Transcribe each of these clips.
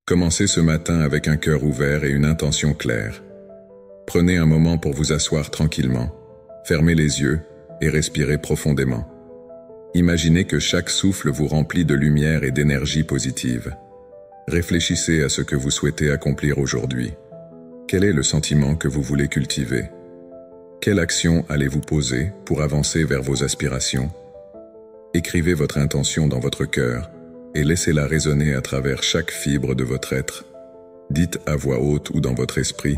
Commencez ce matin avec un cœur ouvert et une intention claire. Prenez un moment pour vous asseoir tranquillement, fermez les yeux et respirez profondément. Imaginez que chaque souffle vous remplit de lumière et d'énergie positive. Réfléchissez à ce que vous souhaitez accomplir aujourd'hui. Quel est le sentiment que vous voulez cultiver? Quelle action allez-vous poser pour avancer vers vos aspirations? Écrivez votre intention dans votre cœur et laissez-la résonner à travers chaque fibre de votre être. Dites à voix haute ou dans votre esprit: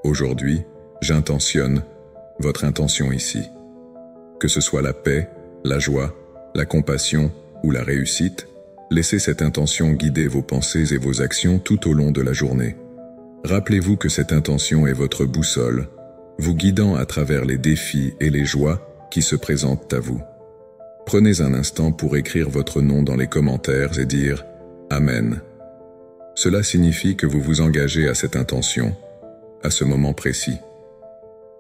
aujourd'hui, j'intentionne votre intention ici. Que ce soit la paix, la joie, la compassion ou la réussite, laissez cette intention guider vos pensées et vos actions tout au long de la journée. Rappelez-vous que cette intention est votre boussole, vous guidant à travers les défis et les joies qui se présentent à vous. Prenez un instant pour écrire votre nom dans les commentaires et dire « Amen ». Cela signifie que vous vous engagez à cette intention, à ce moment précis.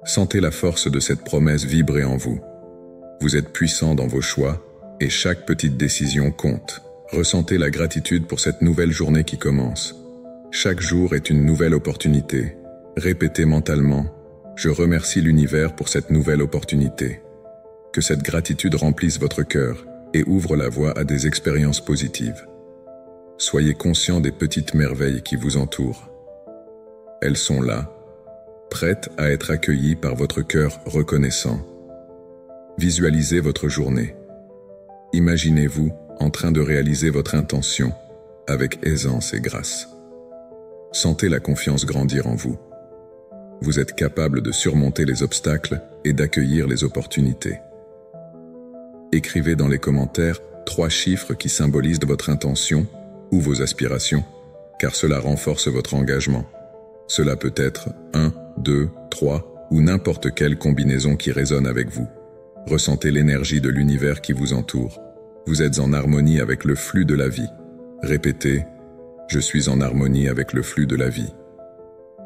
Sentez la force de cette promesse vibrer en vous. Vous êtes puissant dans vos choix et chaque petite décision compte. Ressentez la gratitude pour cette nouvelle journée qui commence. Chaque jour est une nouvelle opportunité. Répétez mentalement « Je remercie l'univers pour cette nouvelle opportunité ». Que cette gratitude remplisse votre cœur et ouvre la voie à des expériences positives. Soyez conscient des petites merveilles qui vous entourent. Elles sont là, prêtes à être accueillies par votre cœur reconnaissant. Visualisez votre journée. Imaginez-vous en train de réaliser votre intention avec aisance et grâce. Sentez la confiance grandir en vous. Vous êtes capable de surmonter les obstacles et d'accueillir les opportunités. Écrivez dans les commentaires 3 chiffres qui symbolisent votre intention ou vos aspirations, car cela renforce votre engagement. Cela peut être 1, 2, 3 ou n'importe quelle combinaison qui résonne avec vous. Ressentez l'énergie de l'univers qui vous entoure. Vous êtes en harmonie avec le flux de la vie. Répétez « Je suis en harmonie avec le flux de la vie ».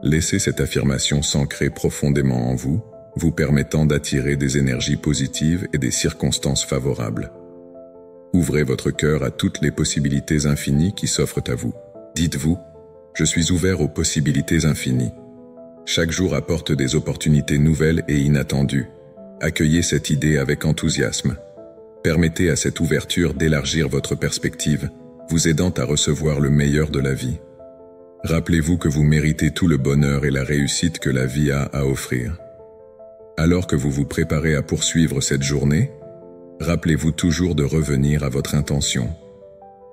Laissez cette affirmation s'ancrer profondément en vous, vous permettant d'attirer des énergies positives et des circonstances favorables. Ouvrez votre cœur à toutes les possibilités infinies qui s'offrent à vous. Dites-vous « Je suis ouvert aux possibilités infinies ». Chaque jour apporte des opportunités nouvelles et inattendues. Accueillez cette idée avec enthousiasme. Permettez à cette ouverture d'élargir votre perspective, vous aidant à recevoir le meilleur de la vie. Rappelez-vous que vous méritez tout le bonheur et la réussite que la vie a à offrir. Alors que vous vous préparez à poursuivre cette journée, rappelez-vous toujours de revenir à votre intention.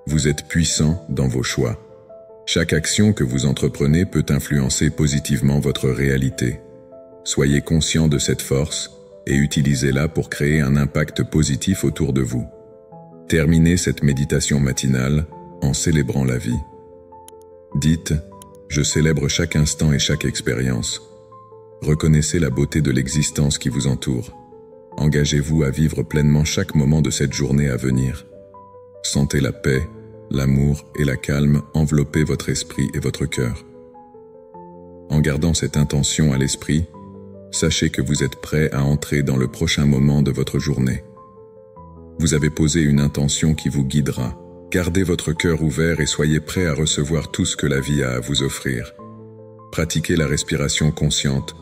Vous êtes puissant dans vos choix. Chaque action que vous entreprenez peut influencer positivement votre réalité. Soyez conscient de cette force et utilisez-la pour créer un impact positif autour de vous. Terminez cette méditation matinale en célébrant la vie. Dites « Je célèbre chaque instant et chaque expérience ». Reconnaissez la beauté de l'existence qui vous entoure. Engagez-vous à vivre pleinement chaque moment de cette journée à venir. Sentez la paix, l'amour et la calme envelopper votre esprit et votre cœur. En gardant cette intention à l'esprit, sachez que vous êtes prêt à entrer dans le prochain moment de votre journée. Vous avez posé une intention qui vous guidera. Gardez votre cœur ouvert et soyez prêt à recevoir tout ce que la vie a à vous offrir. Pratiquez la respiration consciente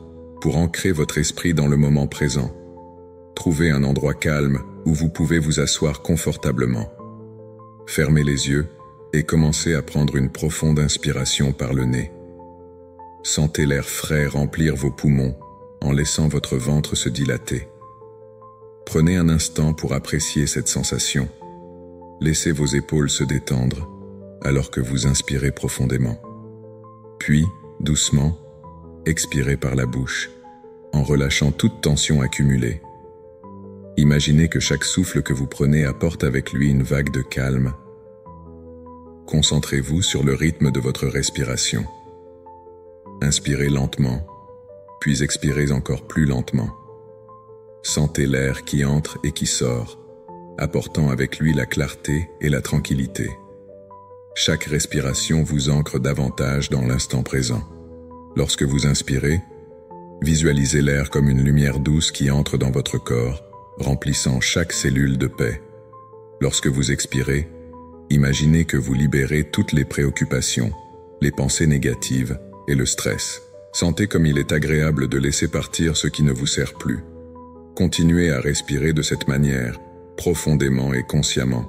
pour ancrer votre esprit dans le moment présent. Trouvez un endroit calme où vous pouvez vous asseoir confortablement. Fermez les yeux et commencez à prendre une profonde inspiration par le nez. Sentez l'air frais remplir vos poumons en laissant votre ventre se dilater. Prenez un instant pour apprécier cette sensation. Laissez vos épaules se détendre alors que vous inspirez profondément. Puis, doucement, expirez par la bouche, en relâchant toute tension accumulée. Imaginez que chaque souffle que vous prenez apporte avec lui une vague de calme. Concentrez-vous sur le rythme de votre respiration. Inspirez lentement, puis expirez encore plus lentement. Sentez l'air qui entre et qui sort, apportant avec lui la clarté et la tranquillité. Chaque respiration vous ancre davantage dans l'instant présent. Lorsque vous inspirez, visualisez l'air comme une lumière douce qui entre dans votre corps, remplissant chaque cellule de paix. Lorsque vous expirez, Imaginez que vous libérez toutes les préoccupations, les pensées négatives et le stress. Sentez comme il est agréable de laisser partir ce qui ne vous sert plus. Continuez à respirer de cette manière, profondément et consciemment.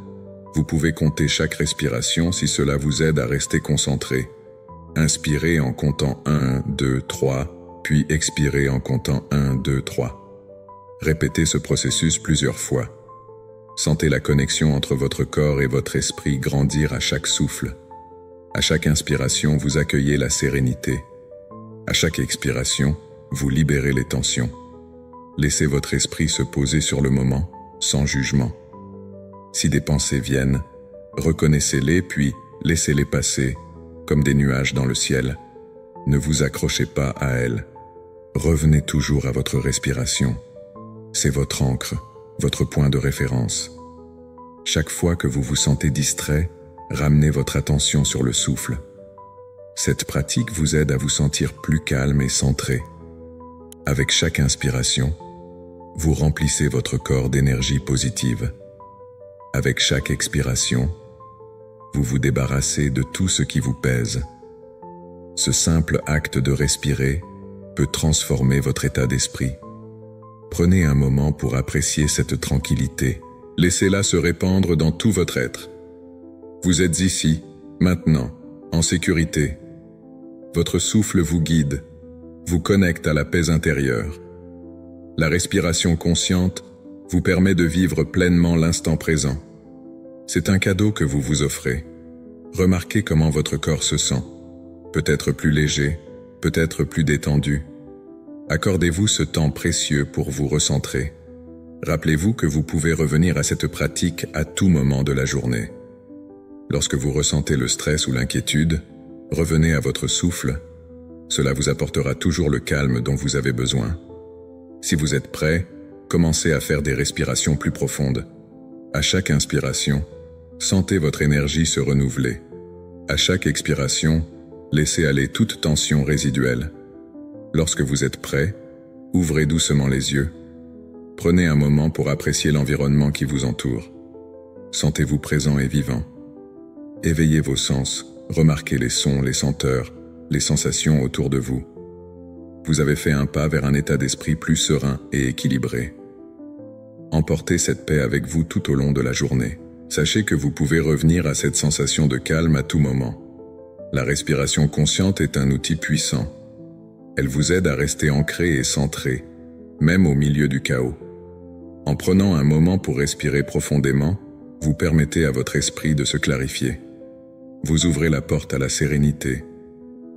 Vous pouvez compter chaque respiration si cela vous aide à rester concentré. Inspirez en comptant 1, 2, 3, puis expirez en comptant 1, 2, 3. Répétez ce processus plusieurs fois. Sentez la connexion entre votre corps et votre esprit grandir à chaque souffle. À chaque inspiration, vous accueillez la sérénité. À chaque expiration, vous libérez les tensions. Laissez votre esprit se poser sur le moment, sans jugement. Si des pensées viennent, reconnaissez-les puis laissez-les passer, comme des nuages dans le ciel. Ne vous accrochez pas à elles. Revenez toujours à votre respiration. C'est votre ancre, votre point de référence. Chaque fois que vous vous sentez distrait, ramenez votre attention sur le souffle. Cette pratique vous aide à vous sentir plus calme et centré. Avec chaque inspiration, vous remplissez votre corps d'énergie positive. Avec chaque expiration, vous vous débarrassez de tout ce qui vous pèse. Ce simple acte de respirer peut transformer votre état d'esprit. Prenez un moment pour apprécier cette tranquillité. Laissez-la se répandre dans tout votre être. Vous êtes ici, maintenant, en sécurité. Votre souffle vous guide, vous connecte à la paix intérieure. La respiration consciente vous permet de vivre pleinement l'instant présent. C'est un cadeau que vous vous offrez. Remarquez comment votre corps se sent. Peut-être plus léger, peut-être plus détendu. Accordez-vous ce temps précieux pour vous recentrer. Rappelez-vous que vous pouvez revenir à cette pratique à tout moment de la journée. Lorsque vous ressentez le stress ou l'inquiétude, revenez à votre souffle. Cela vous apportera toujours le calme dont vous avez besoin. Si vous êtes prêt, commencez à faire des respirations plus profondes. À chaque inspiration, sentez votre énergie se renouveler. À chaque expiration, laissez aller toute tension résiduelle. Lorsque vous êtes prêt, ouvrez doucement les yeux. Prenez un moment pour apprécier l'environnement qui vous entoure. Sentez-vous présent et vivant. Éveillez vos sens, remarquez les sons, les senteurs, les sensations autour de vous. Vous avez fait un pas vers un état d'esprit plus serein et équilibré. Emportez cette paix avec vous tout au long de la journée. Sachez que vous pouvez revenir à cette sensation de calme à tout moment. La respiration consciente est un outil puissant. Elle vous aide à rester ancré et centré, même au milieu du chaos. En prenant un moment pour respirer profondément, vous permettez à votre esprit de se clarifier. Vous ouvrez la porte à la sérénité.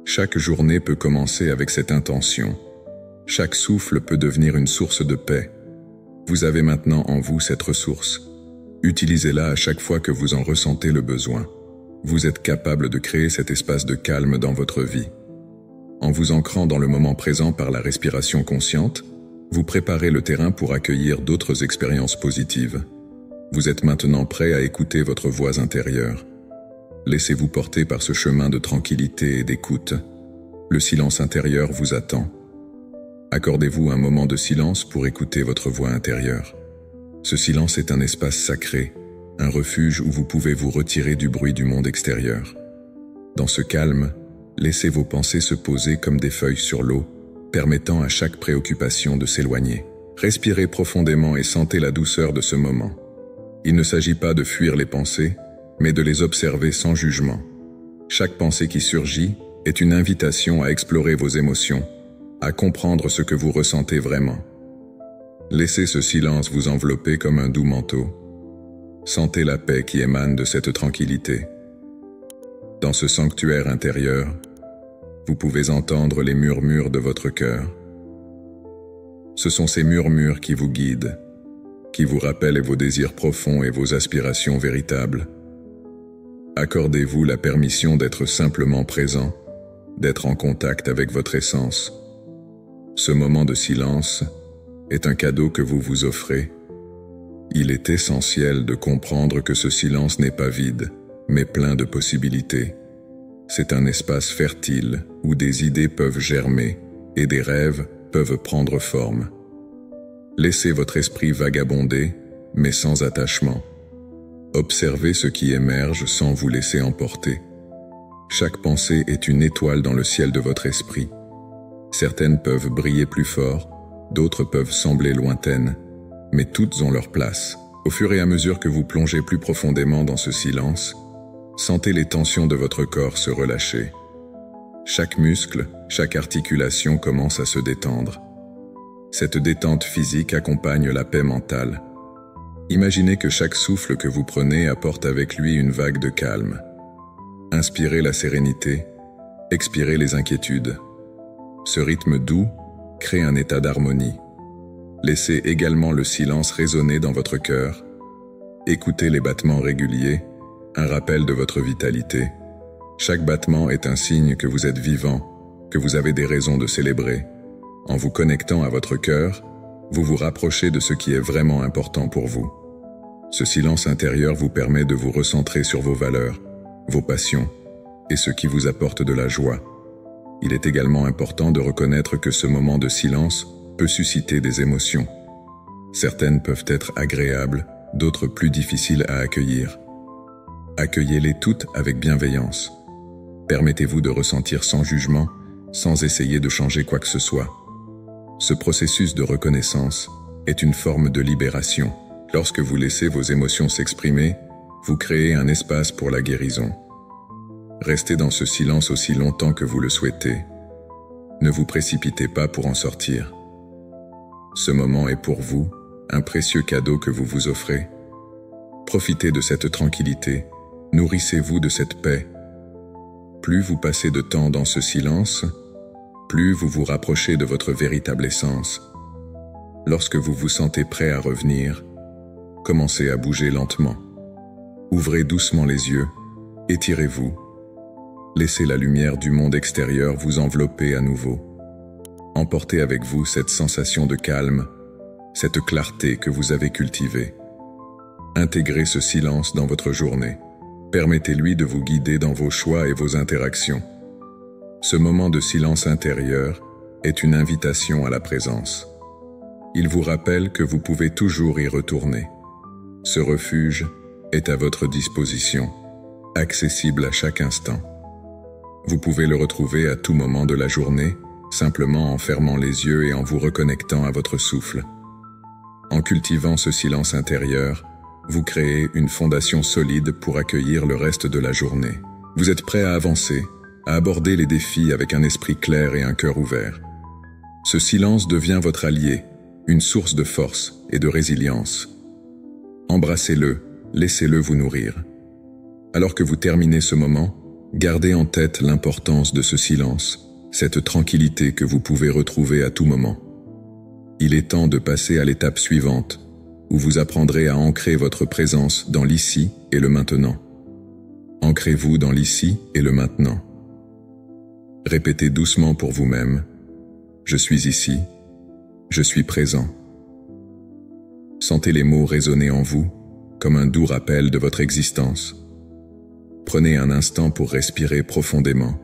Chaque journée peut commencer avec cette intention. Chaque souffle peut devenir une source de paix. Vous avez maintenant en vous cette ressource. Utilisez-la à chaque fois que vous en ressentez le besoin. Vous êtes capable de créer cet espace de calme dans votre vie. En vous ancrant dans le moment présent par la respiration consciente, vous préparez le terrain pour accueillir d'autres expériences positives. Vous êtes maintenant prêt à écouter votre voix intérieure. Laissez-vous porter par ce chemin de tranquillité et d'écoute. Le silence intérieur vous attend. Accordez-vous un moment de silence pour écouter votre voix intérieure. Ce silence est un espace sacré, un refuge où vous pouvez vous retirer du bruit du monde extérieur. Dans ce calme, laissez vos pensées se poser comme des feuilles sur l'eau, permettant à chaque préoccupation de s'éloigner. Respirez profondément et sentez la douceur de ce moment. Il ne s'agit pas de fuir les pensées, mais de les observer sans jugement. Chaque pensée qui surgit est une invitation à explorer vos émotions, à comprendre ce que vous ressentez vraiment. Laissez ce silence vous envelopper comme un doux manteau. Sentez la paix qui émane de cette tranquillité. Dans ce sanctuaire intérieur, vous pouvez entendre les murmures de votre cœur. Ce sont ces murmures qui vous guident, qui vous rappellent vos désirs profonds et vos aspirations véritables. Accordez-vous la permission d'être simplement présent, d'être en contact avec votre essence. Ce moment de silence est un cadeau que vous vous offrez. Il est essentiel de comprendre que ce silence n'est pas vide, mais plein de possibilités. C'est un espace fertile où des idées peuvent germer et des rêves peuvent prendre forme. Laissez votre esprit vagabonder, mais sans attachement. Observez ce qui émerge sans vous laisser emporter. Chaque pensée est une étoile dans le ciel de votre esprit. Certaines peuvent briller plus fort, d'autres peuvent sembler lointaines, mais toutes ont leur place. Au fur et à mesure que vous plongez plus profondément dans ce silence, sentez les tensions de votre corps se relâcher. Chaque muscle, chaque articulation commence à se détendre. Cette détente physique accompagne la paix mentale. Imaginez que chaque souffle que vous prenez apporte avec lui une vague de calme. Inspirez la sérénité, expirez les inquiétudes. Ce rythme doux crée un état d'harmonie. Laissez également le silence résonner dans votre cœur. Écoutez les battements réguliers, un rappel de votre vitalité. Chaque battement est un signe que vous êtes vivant, que vous avez des raisons de célébrer. En vous connectant à votre cœur, vous vous rapprochez de ce qui est vraiment important pour vous. Ce silence intérieur vous permet de vous recentrer sur vos valeurs, vos passions et ce qui vous apporte de la joie. Il est également important de reconnaître que ce moment de silence peut susciter des émotions. Certaines peuvent être agréables, d'autres plus difficiles à accueillir. Accueillez-les toutes avec bienveillance. Permettez-vous de ressentir sans jugement, sans essayer de changer quoi que ce soit. Ce processus de reconnaissance est une forme de libération. Lorsque vous laissez vos émotions s'exprimer, vous créez un espace pour la guérison. Restez dans ce silence aussi longtemps que vous le souhaitez. Ne vous précipitez pas pour en sortir. Ce moment est pour vous, un précieux cadeau que vous vous offrez. Profitez de cette tranquillité, nourrissez-vous de cette paix. Plus vous passez de temps dans ce silence, plus vous vous rapprochez de votre véritable essence. Lorsque vous vous sentez prêt à revenir, commencez à bouger lentement. Ouvrez doucement les yeux, étirez-vous. Laissez la lumière du monde extérieur vous envelopper à nouveau. Emportez avec vous cette sensation de calme, cette clarté que vous avez cultivée. Intégrez ce silence dans votre journée. Permettez-lui de vous guider dans vos choix et vos interactions. Ce moment de silence intérieur est une invitation à la présence. Il vous rappelle que vous pouvez toujours y retourner. Ce refuge est à votre disposition, accessible à chaque instant. Vous pouvez le retrouver à tout moment de la journée, simplement en fermant les yeux et en vous reconnectant à votre souffle. En cultivant ce silence intérieur, vous créez une fondation solide pour accueillir le reste de la journée. Vous êtes prêt à avancer, à aborder les défis avec un esprit clair et un cœur ouvert. Ce silence devient votre allié, une source de force et de résilience. Embrassez-le, laissez-le vous nourrir. Alors que vous terminez ce moment, gardez en tête l'importance de ce silence, cette tranquillité que vous pouvez retrouver à tout moment. Il est temps de passer à l'étape suivante, où vous apprendrez à ancrer votre présence dans l'ici et le maintenant. Ancrez-vous dans l'ici et le maintenant. Répétez doucement pour vous-même « Je suis ici, je suis présent ». Sentez les mots résonner en vous, comme un doux rappel de votre existence. Prenez un instant pour respirer profondément.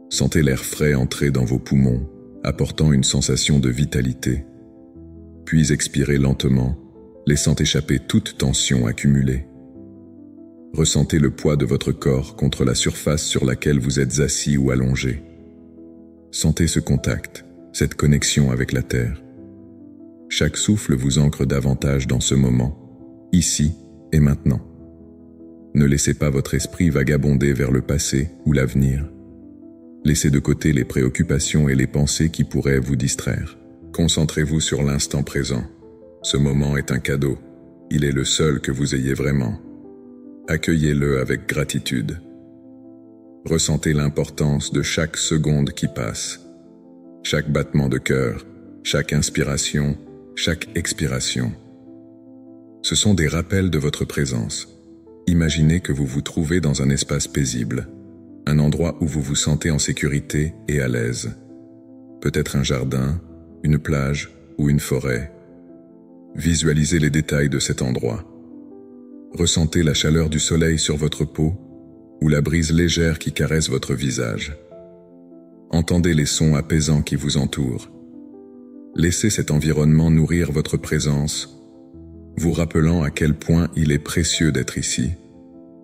Sentez l'air frais entrer dans vos poumons, apportant une sensation de vitalité. Puis expirez lentement, laissant échapper toute tension accumulée. Ressentez le poids de votre corps contre la surface sur laquelle vous êtes assis ou allongé. Sentez ce contact, cette connexion avec la terre. Chaque souffle vous ancre davantage dans ce moment, ici et maintenant. Ne laissez pas votre esprit vagabonder vers le passé ou l'avenir. Laissez de côté les préoccupations et les pensées qui pourraient vous distraire. Concentrez-vous sur l'instant présent. Ce moment est un cadeau. Il est le seul que vous ayez vraiment. Accueillez-le avec gratitude. Ressentez l'importance de chaque seconde qui passe. Chaque battement de cœur, chaque inspiration, chaque expiration. Ce sont des rappels de votre présence. Imaginez que vous vous trouvez dans un espace paisible, un endroit où vous vous sentez en sécurité et à l'aise. Peut-être un jardin, une plage ou une forêt. Visualisez les détails de cet endroit. Ressentez la chaleur du soleil sur votre peau ou la brise légère qui caresse votre visage. Entendez les sons apaisants qui vous entourent. Laissez cet environnement nourrir votre présence, vous rappelant à quel point il est précieux d'être ici.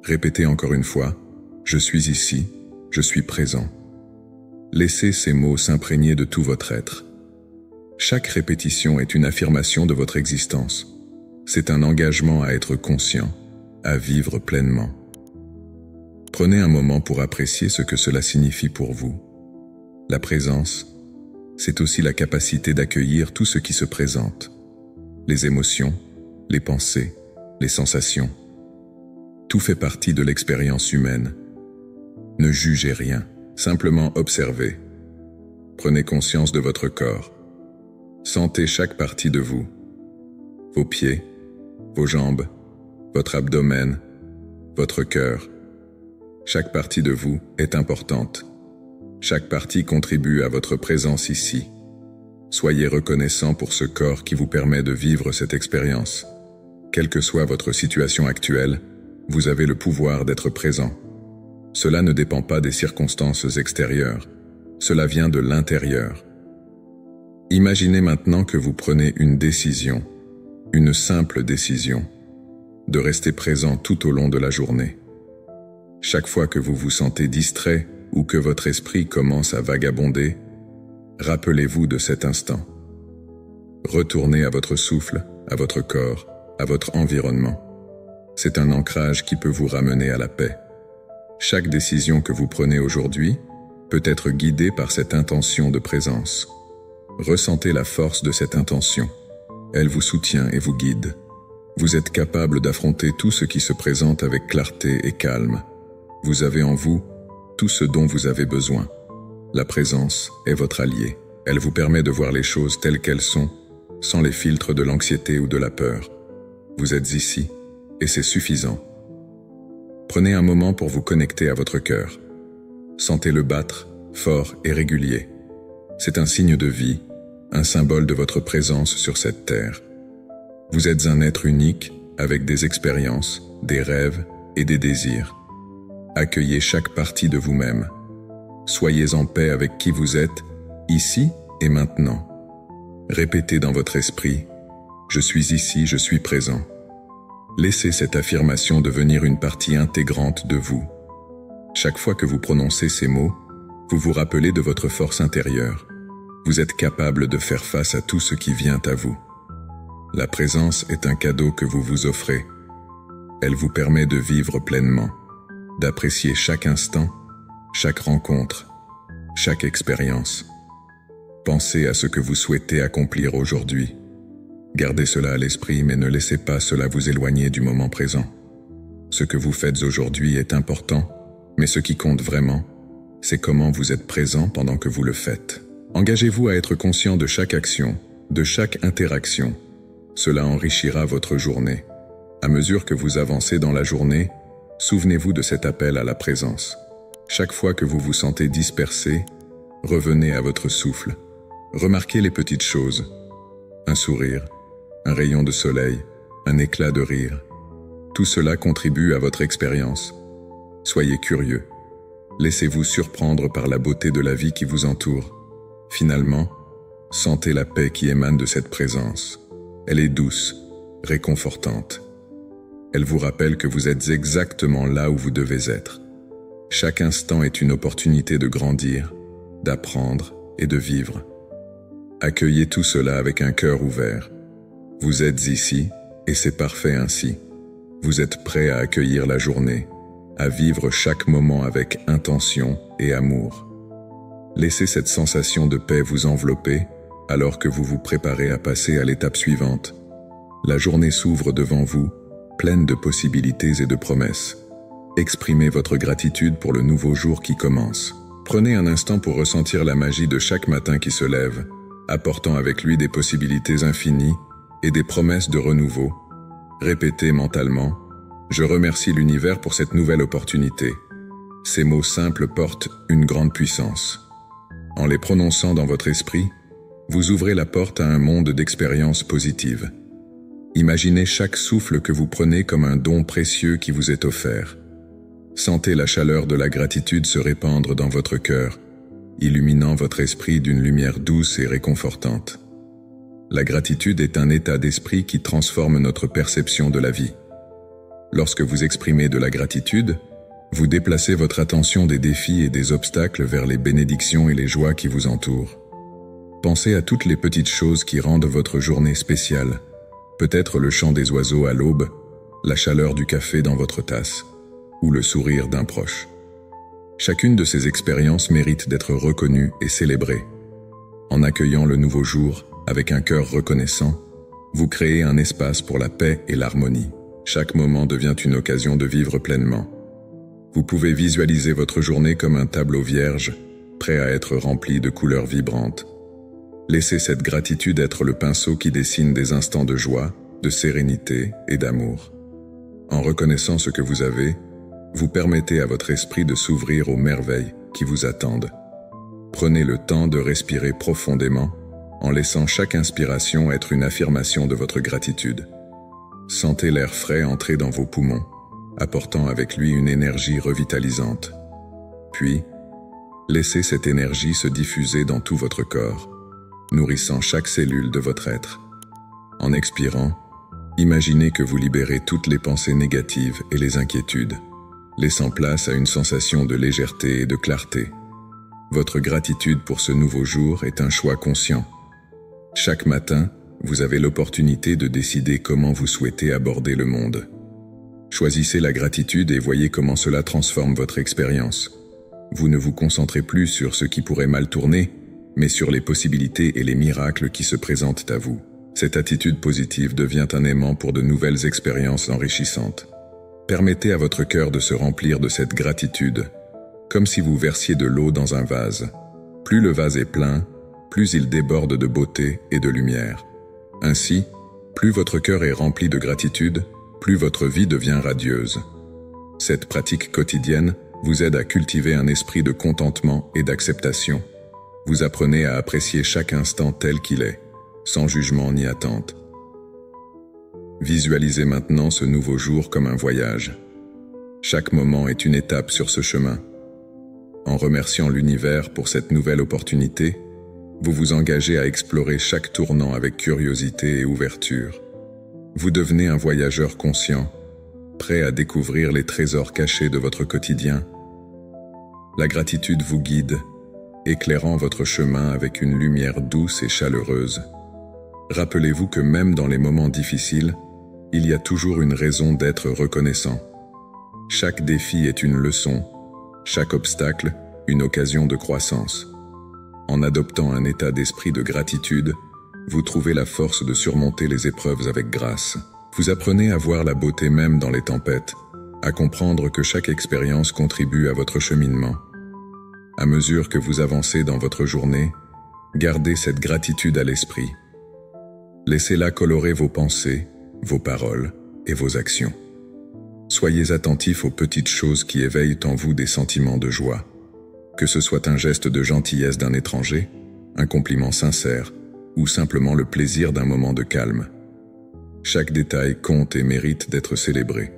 Répétez encore une fois, « Je suis ici, je suis présent ». Laissez ces mots s'imprégner de tout votre être. Chaque répétition est une affirmation de votre existence. C'est un engagement à être conscient, à vivre pleinement. Prenez un moment pour apprécier ce que cela signifie pour vous. La présence, c'est aussi la capacité d'accueillir tout ce qui se présente. Les émotions, les pensées, les sensations. Tout fait partie de l'expérience humaine. Ne jugez rien, simplement observez. Prenez conscience de votre corps. Sentez chaque partie de vous. Vos pieds, vos jambes, votre abdomen, votre cœur. Chaque partie de vous est importante. Chaque partie contribue à votre présence ici. Soyez reconnaissant pour ce corps qui vous permet de vivre cette expérience. Quelle que soit votre situation actuelle, vous avez le pouvoir d'être présent. Cela ne dépend pas des circonstances extérieures. Cela vient de l'intérieur. Imaginez maintenant que vous prenez une décision, une simple décision, de rester présent tout au long de la journée. Chaque fois que vous vous sentez distrait ou que votre esprit commence à vagabonder, rappelez-vous de cet instant. Retournez à votre souffle, à votre corps, à votre environnement. C'est un ancrage qui peut vous ramener à la paix. Chaque décision que vous prenez aujourd'hui peut être guidée par cette intention de présence. Ressentez la force de cette intention. Elle vous soutient et vous guide. Vous êtes capable d'affronter tout ce qui se présente avec clarté et calme. Vous avez en vous tout ce dont vous avez besoin. La présence est votre allié. Elle vous permet de voir les choses telles qu'elles sont, sans les filtres de l'anxiété ou de la peur. Vous êtes ici, et c'est suffisant. Prenez un moment pour vous connecter à votre cœur. Sentez-le battre, fort et régulier. C'est un signe de vie, un symbole de votre présence sur cette terre. Vous êtes un être unique, avec des expériences, des rêves et des désirs. Accueillez chaque partie de vous-même. Soyez en paix avec qui vous êtes, ici et maintenant. Répétez dans votre esprit, « Je suis ici, je suis présent ». Laissez cette affirmation devenir une partie intégrante de vous. Chaque fois que vous prononcez ces mots, vous vous rappelez de votre force intérieure. Vous êtes capable de faire face à tout ce qui vient à vous. La présence est un cadeau que vous vous offrez. Elle vous permet de vivre pleinement, d'apprécier chaque instant, chaque rencontre, chaque expérience. Pensez à ce que vous souhaitez accomplir aujourd'hui. Gardez cela à l'esprit, mais ne laissez pas cela vous éloigner du moment présent. Ce que vous faites aujourd'hui est important, mais ce qui compte vraiment, c'est comment vous êtes présent pendant que vous le faites. Engagez-vous à être conscient de chaque action, de chaque interaction. Cela enrichira votre journée. À mesure que vous avancez dans la journée, souvenez-vous de cet appel à la présence. Chaque fois que vous vous sentez dispersé, revenez à votre souffle. Remarquez les petites choses. Un sourire, un rayon de soleil, un éclat de rire. Tout cela contribue à votre expérience. Soyez curieux. Laissez-vous surprendre par la beauté de la vie qui vous entoure. Finalement, sentez la paix qui émane de cette présence. Elle est douce, réconfortante. Elle vous rappelle que vous êtes exactement là où vous devez être. Chaque instant est une opportunité de grandir, d'apprendre et de vivre. Accueillez tout cela avec un cœur ouvert. Vous êtes ici, et c'est parfait ainsi. Vous êtes prêt à accueillir la journée, à vivre chaque moment avec intention et amour. Laissez cette sensation de paix vous envelopper, alors que vous vous préparez à passer à l'étape suivante. La journée s'ouvre devant vous, pleine de possibilités et de promesses. Exprimez votre gratitude pour le nouveau jour qui commence. Prenez un instant pour ressentir la magie de chaque matin qui se lève, apportant avec lui des possibilités infinies et des promesses de renouveau. Répétez mentalement « Je remercie l'univers pour cette nouvelle opportunité ». Ces mots simples portent une grande puissance. En les prononçant dans votre esprit, vous ouvrez la porte à un monde d'expériences positives. Imaginez chaque souffle que vous prenez comme un don précieux qui vous est offert. Sentez la chaleur de la gratitude se répandre dans votre cœur, illuminant votre esprit d'une lumière douce et réconfortante. La gratitude est un état d'esprit qui transforme notre perception de la vie. Lorsque vous exprimez de la gratitude, vous déplacez votre attention des défis et des obstacles vers les bénédictions et les joies qui vous entourent. Pensez à toutes les petites choses qui rendent votre journée spéciale. Peut-être le chant des oiseaux à l'aube, la chaleur du café dans votre tasse, ou le sourire d'un proche. Chacune de ces expériences mérite d'être reconnue et célébrée. En accueillant le nouveau jour, avec un cœur reconnaissant, vous créez un espace pour la paix et l'harmonie. Chaque moment devient une occasion de vivre pleinement. Vous pouvez visualiser votre journée comme un tableau vierge, prêt à être rempli de couleurs vibrantes. Laissez cette gratitude être le pinceau qui dessine des instants de joie, de sérénité et d'amour. En reconnaissant ce que vous avez, vous permettez à votre esprit de s'ouvrir aux merveilles qui vous attendent. Prenez le temps de respirer profondément, en laissant chaque inspiration être une affirmation de votre gratitude. Sentez l'air frais entrer dans vos poumons, apportant avec lui une énergie revitalisante. Puis, laissez cette énergie se diffuser dans tout votre corps, nourrissant chaque cellule de votre être. En expirant, imaginez que vous libérez toutes les pensées négatives et les inquiétudes, laissant place à une sensation de légèreté et de clarté. Votre gratitude pour ce nouveau jour est un choix conscient. Chaque matin, vous avez l'opportunité de décider comment vous souhaitez aborder le monde. Choisissez la gratitude et voyez comment cela transforme votre expérience. Vous ne vous concentrez plus sur ce qui pourrait mal tourner, mais sur les possibilités et les miracles qui se présentent à vous. Cette attitude positive devient un aimant pour de nouvelles expériences enrichissantes. Permettez à votre cœur de se remplir de cette gratitude, comme si vous versiez de l'eau dans un vase. Plus le vase est plein, plus il déborde de beauté et de lumière. Ainsi, plus votre cœur est rempli de gratitude, plus votre vie devient radieuse. Cette pratique quotidienne vous aide à cultiver un esprit de contentement et d'acceptation. Vous apprenez à apprécier chaque instant tel qu'il est, sans jugement ni attente. Visualisez maintenant ce nouveau jour comme un voyage. Chaque moment est une étape sur ce chemin. En remerciant l'univers pour cette nouvelle opportunité, vous vous engagez à explorer chaque tournant avec curiosité et ouverture. Vous devenez un voyageur conscient, prêt à découvrir les trésors cachés de votre quotidien. La gratitude vous guide, éclairant votre chemin avec une lumière douce et chaleureuse. Rappelez-vous que même dans les moments difficiles, il y a toujours une raison d'être reconnaissant. Chaque défi est une leçon, chaque obstacle, une occasion de croissance. En adoptant un état d'esprit de gratitude, vous trouvez la force de surmonter les épreuves avec grâce. Vous apprenez à voir la beauté même dans les tempêtes, à comprendre que chaque expérience contribue à votre cheminement. À mesure que vous avancez dans votre journée, gardez cette gratitude à l'esprit. Laissez-la colorer vos pensées, vos paroles et vos actions. Soyez attentifs aux petites choses qui éveillent en vous des sentiments de joie. Que ce soit un geste de gentillesse d'un étranger, un compliment sincère, ou simplement le plaisir d'un moment de calme. Chaque détail compte et mérite d'être célébré.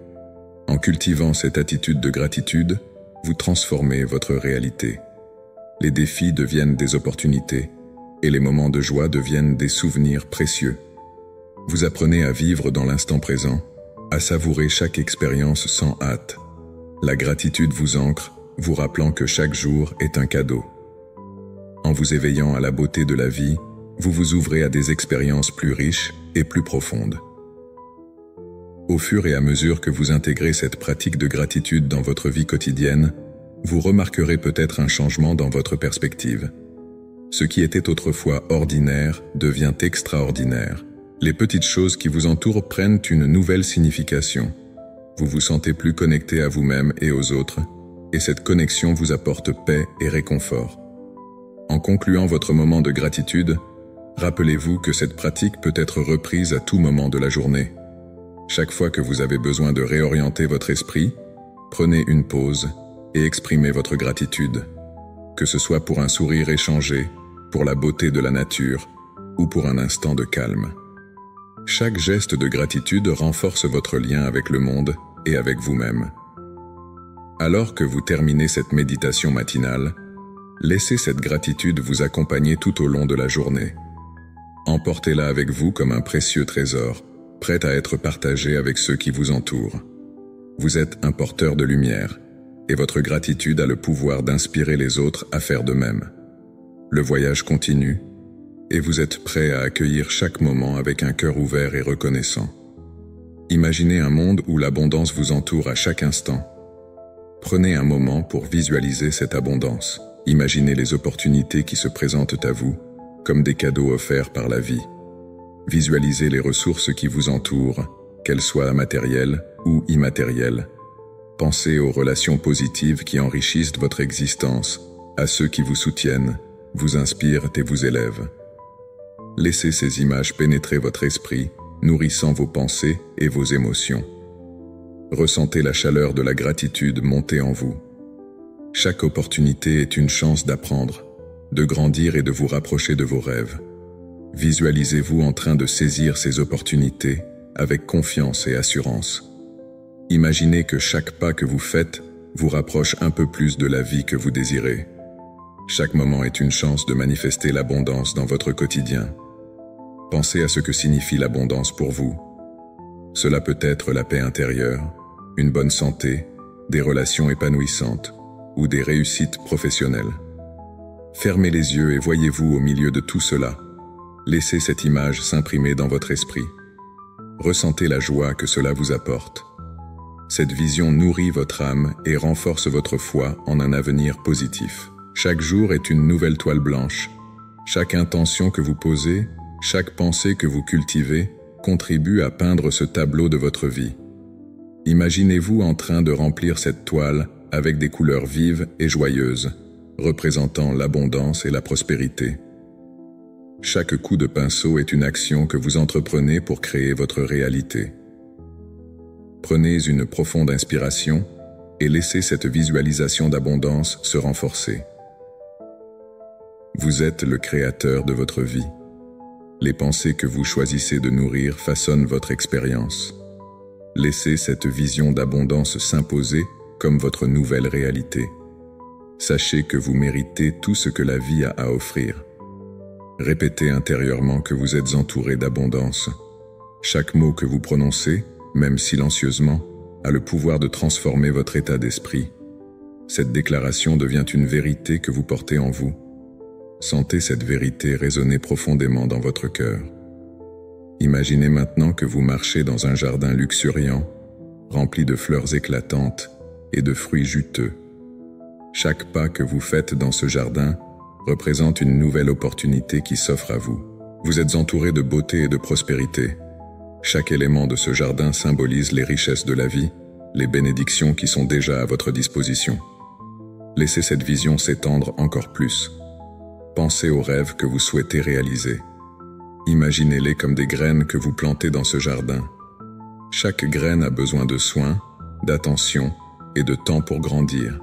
En cultivant cette attitude de gratitude, vous transformez votre réalité. Les défis deviennent des opportunités, et les moments de joie deviennent des souvenirs précieux. Vous apprenez à vivre dans l'instant présent, à savourer chaque expérience sans hâte. La gratitude vous ancre, vous rappelant que chaque jour est un cadeau. En vous éveillant à la beauté de la vie, vous vous ouvrez à des expériences plus riches et plus profondes. Au fur et à mesure que vous intégrez cette pratique de gratitude dans votre vie quotidienne, vous remarquerez peut-être un changement dans votre perspective. Ce qui était autrefois ordinaire devient extraordinaire. Les petites choses qui vous entourent prennent une nouvelle signification. Vous vous sentez plus connecté à vous-même et aux autres, et cette connexion vous apporte paix et réconfort. En concluant votre moment de gratitude, rappelez-vous que cette pratique peut être reprise à tout moment de la journée. Chaque fois que vous avez besoin de réorienter votre esprit, prenez une pause et exprimez votre gratitude. Que ce soit pour un sourire échangé, pour la beauté de la nature ou pour un instant de calme. Chaque geste de gratitude renforce votre lien avec le monde et avec vous-même. Alors que vous terminez cette méditation matinale, laissez cette gratitude vous accompagner tout au long de la journée. Emportez-la avec vous comme un précieux trésor, prêt à être partagé avec ceux qui vous entourent. Vous êtes un porteur de lumière, et votre gratitude a le pouvoir d'inspirer les autres à faire de même. Le voyage continue, et vous êtes prêt à accueillir chaque moment avec un cœur ouvert et reconnaissant. Imaginez un monde où l'abondance vous entoure à chaque instant. Prenez un moment pour visualiser cette abondance. Imaginez les opportunités qui se présentent à vous, comme des cadeaux offerts par la vie. Visualisez les ressources qui vous entourent, qu'elles soient matérielles ou immatérielles. Pensez aux relations positives qui enrichissent votre existence, à ceux qui vous soutiennent, vous inspirent et vous élèvent. Laissez ces images pénétrer votre esprit, nourrissant vos pensées et vos émotions. Ressentez la chaleur de la gratitude monter en vous. Chaque opportunité est une chance d'apprendre, de grandir et de vous rapprocher de vos rêves. Visualisez-vous en train de saisir ces opportunités avec confiance et assurance. Imaginez que chaque pas que vous faites vous rapproche un peu plus de la vie que vous désirez. Chaque moment est une chance de manifester l'abondance dans votre quotidien. Pensez à ce que signifie l'abondance pour vous. Cela peut être la paix intérieure, une bonne santé, des relations épanouissantes ou des réussites professionnelles. Fermez les yeux et voyez-vous au milieu de tout cela. Laissez cette image s'imprimer dans votre esprit. Ressentez la joie que cela vous apporte. Cette vision nourrit votre âme et renforce votre foi en un avenir positif. Chaque jour est une nouvelle toile blanche. Chaque intention que vous posez, chaque pensée que vous cultivez, contribue à peindre ce tableau de votre vie. Imaginez-vous en train de remplir cette toile avec des couleurs vives et joyeuses, représentant l'abondance et la prospérité. Chaque coup de pinceau est une action que vous entreprenez pour créer votre réalité. Prenez une profonde inspiration et laissez cette visualisation d'abondance se renforcer. Vous êtes le créateur de votre vie. Les pensées que vous choisissez de nourrir façonnent votre expérience. Laissez cette vision d'abondance s'imposer comme votre nouvelle réalité. Sachez que vous méritez tout ce que la vie a à offrir. Répétez intérieurement que vous êtes entouré d'abondance. Chaque mot que vous prononcez, même silencieusement, a le pouvoir de transformer votre état d'esprit. Cette déclaration devient une vérité que vous portez en vous. Sentez cette vérité résonner profondément dans votre cœur. Imaginez maintenant que vous marchez dans un jardin luxuriant, rempli de fleurs éclatantes et de fruits juteux. Chaque pas que vous faites dans ce jardin représente une nouvelle opportunité qui s'offre à vous. Vous êtes entouré de beauté et de prospérité. Chaque élément de ce jardin symbolise les richesses de la vie, les bénédictions qui sont déjà à votre disposition. Laissez cette vision s'étendre encore plus. Pensez aux rêves que vous souhaitez réaliser. Imaginez-les comme des graines que vous plantez dans ce jardin. Chaque graine a besoin de soins, d'attention et de temps pour grandir.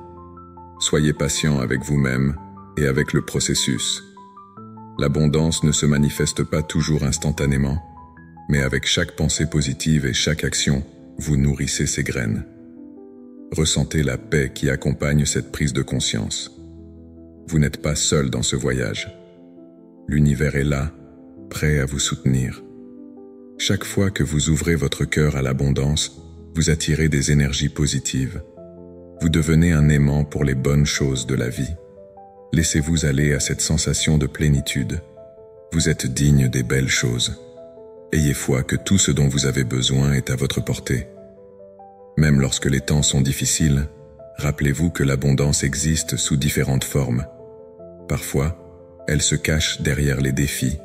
Soyez patient avec vous-même et avec le processus. L'abondance ne se manifeste pas toujours instantanément, mais avec chaque pensée positive et chaque action, vous nourrissez ces graines. Ressentez la paix qui accompagne cette prise de conscience. Vous n'êtes pas seul dans ce voyage. L'univers est là, prêt à vous soutenir. Chaque fois que vous ouvrez votre cœur à l'abondance, vous attirez des énergies positives. Vous devenez un aimant pour les bonnes choses de la vie. Laissez-vous aller à cette sensation de plénitude. Vous êtes digne des belles choses. Ayez foi que tout ce dont vous avez besoin est à votre portée. Même lorsque les temps sont difficiles, rappelez-vous que l'abondance existe sous différentes formes. Parfois, elle se cache derrière les défis,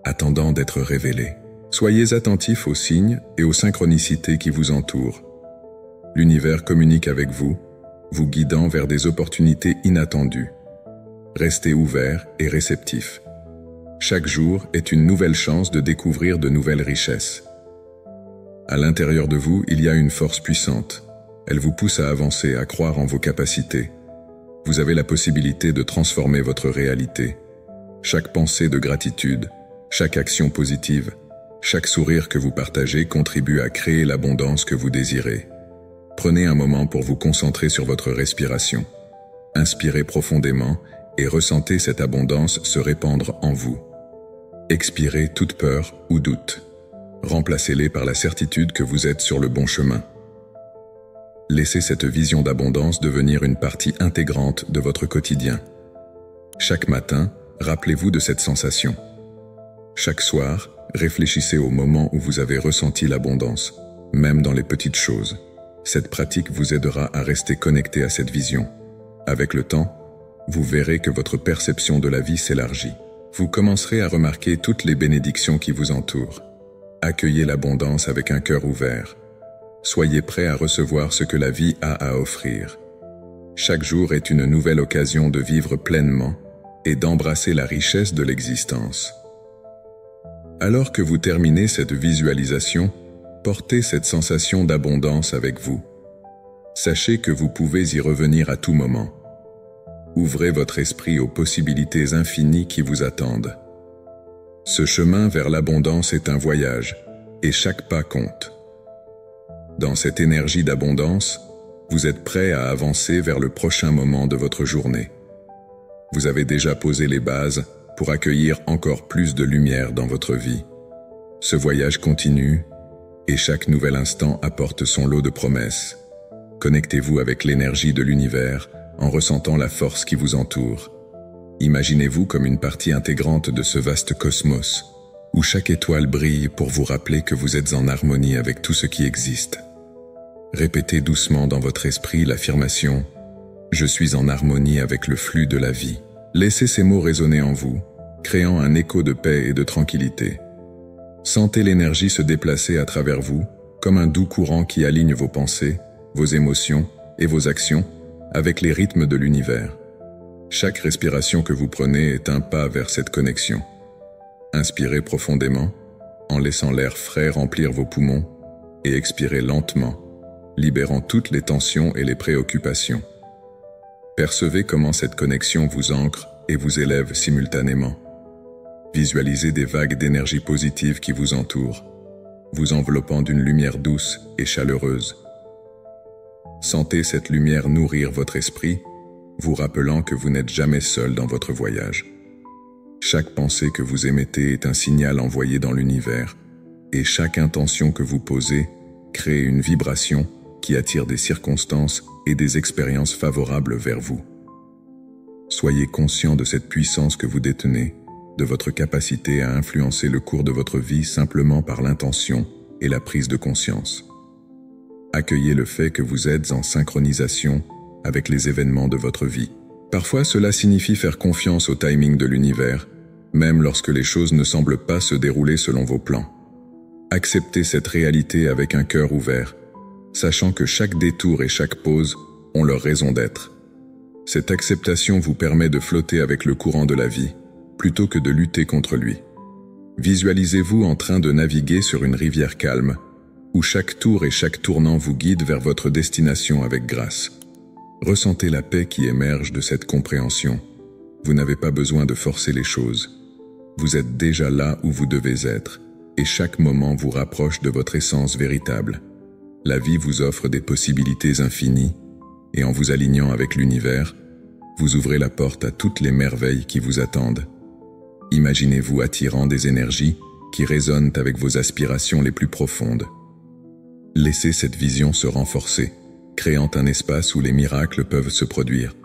attendant d'être révélée. Soyez attentifs aux signes et aux synchronicités qui vous entourent. L'univers communique avec vous, vous guidant vers des opportunités inattendues. Restez ouverts et réceptifs. Chaque jour est une nouvelle chance de découvrir de nouvelles richesses. À l'intérieur de vous, il y a une force puissante. Elle vous pousse à avancer, à croire en vos capacités. Vous avez la possibilité de transformer votre réalité. Chaque pensée de gratitude, chaque action positive, chaque sourire que vous partagez contribue à créer l'abondance que vous désirez. Prenez un moment pour vous concentrer sur votre respiration. Inspirez profondément et ressentez cette abondance se répandre en vous. Expirez toute peur ou doute. Remplacez-les par la certitude que vous êtes sur le bon chemin. Laissez cette vision d'abondance devenir une partie intégrante de votre quotidien. Chaque matin, rappelez-vous de cette sensation. Chaque soir, réfléchissez au moment où vous avez ressenti l'abondance, même dans les petites choses. Cette pratique vous aidera à rester connecté à cette vision. Avec le temps, vous verrez que votre perception de la vie s'élargit. Vous commencerez à remarquer toutes les bénédictions qui vous entourent. Accueillez l'abondance avec un cœur ouvert. Soyez prêt à recevoir ce que la vie a à offrir. Chaque jour est une nouvelle occasion de vivre pleinement et d'embrasser la richesse de l'existence. Alors que vous terminez cette visualisation, portez cette sensation d'abondance avec vous. Sachez que vous pouvez y revenir à tout moment. Ouvrez votre esprit aux possibilités infinies qui vous attendent. Ce chemin vers l'abondance est un voyage, et chaque pas compte. Dans cette énergie d'abondance, vous êtes prêt à avancer vers le prochain moment de votre journée. Vous avez déjà posé les bases pour accueillir encore plus de lumière dans votre vie. Ce voyage continue, et chaque nouvel instant apporte son lot de promesses. Connectez-vous avec l'énergie de l'univers en ressentant la force qui vous entoure. Imaginez-vous comme une partie intégrante de ce vaste cosmos, où chaque étoile brille pour vous rappeler que vous êtes en harmonie avec tout ce qui existe. Répétez doucement dans votre esprit l'affirmation « Je suis en harmonie avec le flux de la vie ». Laissez ces mots résonner en vous, créant un écho de paix et de tranquillité. Sentez l'énergie se déplacer à travers vous, comme un doux courant qui aligne vos pensées, vos émotions et vos actions avec les rythmes de l'univers. Chaque respiration que vous prenez est un pas vers cette connexion. Inspirez profondément, en laissant l'air frais remplir vos poumons, et expirez lentement, libérant toutes les tensions et les préoccupations. Percevez comment cette connexion vous ancre et vous élève simultanément. Visualisez des vagues d'énergie positive qui vous entourent, vous enveloppant d'une lumière douce et chaleureuse. Sentez cette lumière nourrir votre esprit, vous rappelant que vous n'êtes jamais seul dans votre voyage. Chaque pensée que vous émettez est un signal envoyé dans l'univers, et chaque intention que vous posez crée une vibration qui attire des circonstances et des expériences favorables vers vous. Soyez conscient de cette puissance que vous détenez, de votre capacité à influencer le cours de votre vie simplement par l'intention et la prise de conscience. Accueillez le fait que vous êtes en synchronisation avec les événements de votre vie. Parfois, cela signifie faire confiance au timing de l'univers, même lorsque les choses ne semblent pas se dérouler selon vos plans. Acceptez cette réalité avec un cœur ouvert, sachant que chaque détour et chaque pause ont leur raison d'être. Cette acceptation vous permet de flotter avec le courant de la vie, plutôt que de lutter contre lui. Visualisez-vous en train de naviguer sur une rivière calme, où chaque tour et chaque tournant vous guide vers votre destination avec grâce. Ressentez la paix qui émerge de cette compréhension. Vous n'avez pas besoin de forcer les choses. Vous êtes déjà là où vous devez être, et chaque moment vous rapproche de votre essence véritable. La vie vous offre des possibilités infinies, et en vous alignant avec l'univers, vous ouvrez la porte à toutes les merveilles qui vous attendent. Imaginez-vous attirant des énergies qui résonnent avec vos aspirations les plus profondes. Laissez cette vision se renforcer, créant un espace où les miracles peuvent se produire.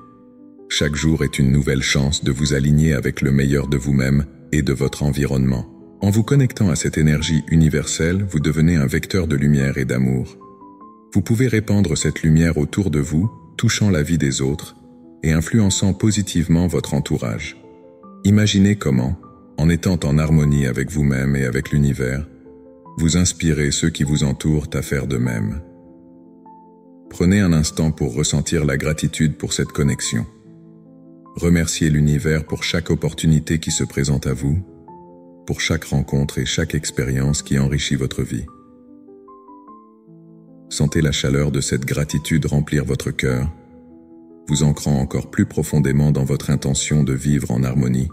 Chaque jour est une nouvelle chance de vous aligner avec le meilleur de vous-même et de votre environnement. En vous connectant à cette énergie universelle, vous devenez un vecteur de lumière et d'amour. Vous pouvez répandre cette lumière autour de vous, touchant la vie des autres et influençant positivement votre entourage. Imaginez comment, en étant en harmonie avec vous-même et avec l'univers, vous inspirez ceux qui vous entourent à faire de même. Prenez un instant pour ressentir la gratitude pour cette connexion. Remerciez l'univers pour chaque opportunité qui se présente à vous, pour chaque rencontre et chaque expérience qui enrichit votre vie. Sentez la chaleur de cette gratitude remplir votre cœur, vous ancrant encore plus profondément dans votre intention de vivre en harmonie.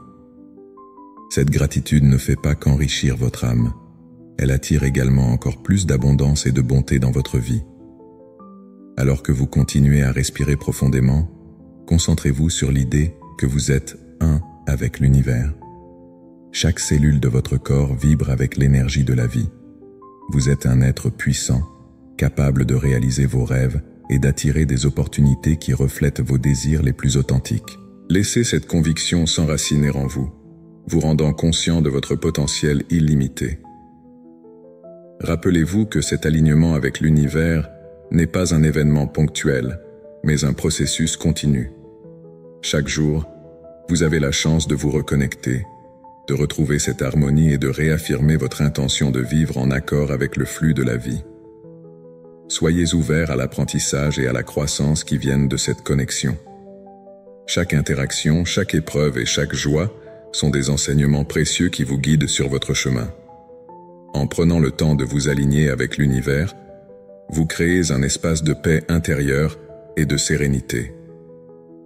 Cette gratitude ne fait pas qu'enrichir votre âme, elle attire également encore plus d'abondance et de bonté dans votre vie. Alors que vous continuez à respirer concentrez-vous sur l'idée que vous êtes un avec l'univers. Chaque cellule de votre corps vibre avec l'énergie de la vie. Vous êtes un être puissant, capable de réaliser vos rêves et d'attirer des opportunités qui reflètent vos désirs les plus authentiques. Laissez cette conviction s'enraciner en vous, vous rendant conscient de votre potentiel illimité. Rappelez-vous que cet alignement avec l'univers n'est pas un événement ponctuel, mais un processus continu. Chaque jour, vous avez la chance de vous reconnecter, de retrouver cette harmonie et de réaffirmer votre intention de vivre en accord avec le flux de la vie. Soyez ouverts à l'apprentissage et à la croissance qui viennent de cette connexion. Chaque interaction, chaque épreuve et chaque joie sont des enseignements précieux qui vous guident sur votre chemin. En prenant le temps de vous aligner avec l'univers, vous créez un espace de paix intérieure et de sérénité.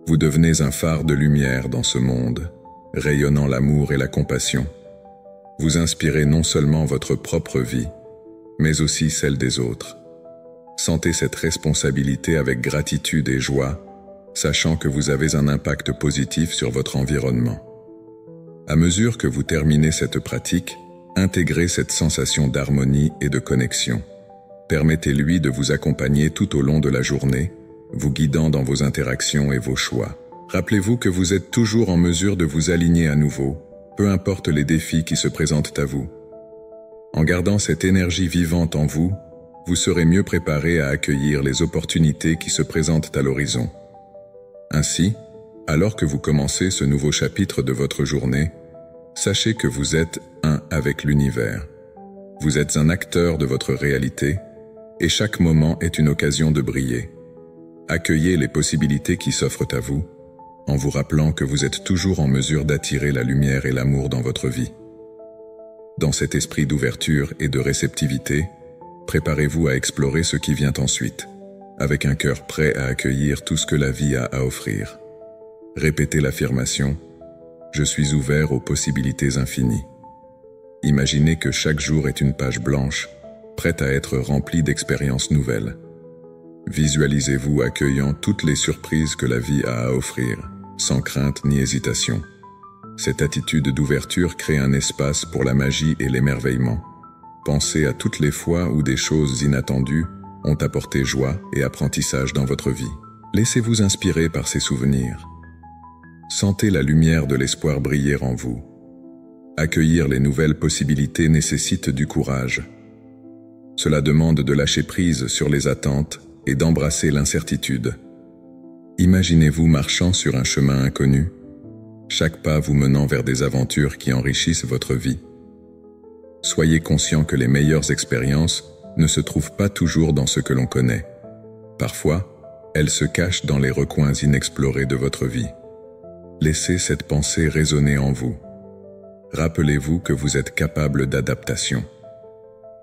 Vous devenez un phare de lumière dans ce monde, rayonnant l'amour et la compassion. Vous inspirez non seulement votre propre vie, mais aussi celle des autres. Sentez cette responsabilité avec gratitude et joie, sachant que vous avez un impact positif sur votre environnement. À mesure que vous terminez cette pratique, intégrez cette sensation d'harmonie et de connexion. Permettez-lui de vous accompagner tout au long de la journée, vous guidant dans vos interactions et vos choix. Rappelez-vous que vous êtes toujours en mesure de vous aligner à nouveau, peu importe les défis qui se présentent à vous. En gardant cette énergie vivante en vous, vous serez mieux préparé à accueillir les opportunités qui se présentent à l'horizon. Ainsi, alors que vous commencez ce nouveau chapitre de votre journée, sachez que vous êtes un avec l'univers. Vous êtes un acteur de votre réalité, et chaque moment est une occasion de briller. Accueillez les possibilités qui s'offrent à vous, en vous rappelant que vous êtes toujours en mesure d'attirer la lumière et l'amour dans votre vie. Dans cet esprit d'ouverture et de réceptivité, préparez-vous à explorer ce qui vient ensuite, avec un cœur prêt à accueillir tout ce que la vie a à offrir. Répétez l'affirmation « Je suis ouvert aux possibilités infinies ». Imaginez que chaque jour est une page blanche, prête à être remplie d'expériences nouvelles. Visualisez-vous accueillant toutes les surprises que la vie a à offrir, sans crainte ni hésitation. Cette attitude d'ouverture crée un espace pour la magie et l'émerveillement. Pensez à toutes les fois où des choses inattendues ont apporté joie et apprentissage dans votre vie. Laissez-vous inspirer par ces souvenirs. Sentez la lumière de l'espoir briller en vous. Accueillir les nouvelles possibilités nécessite du courage. Cela demande de lâcher prise sur les attentes et d'embrasser l'incertitude. Imaginez-vous marchant sur un chemin inconnu, chaque pas vous menant vers des aventures qui enrichissent votre vie. Soyez conscient que les meilleures expériences ne se trouvent pas toujours dans ce que l'on connaît. Parfois, elles se cachent dans les recoins inexplorés de votre vie. Laissez cette pensée résonner en vous. Rappelez-vous que vous êtes capable d'adaptation.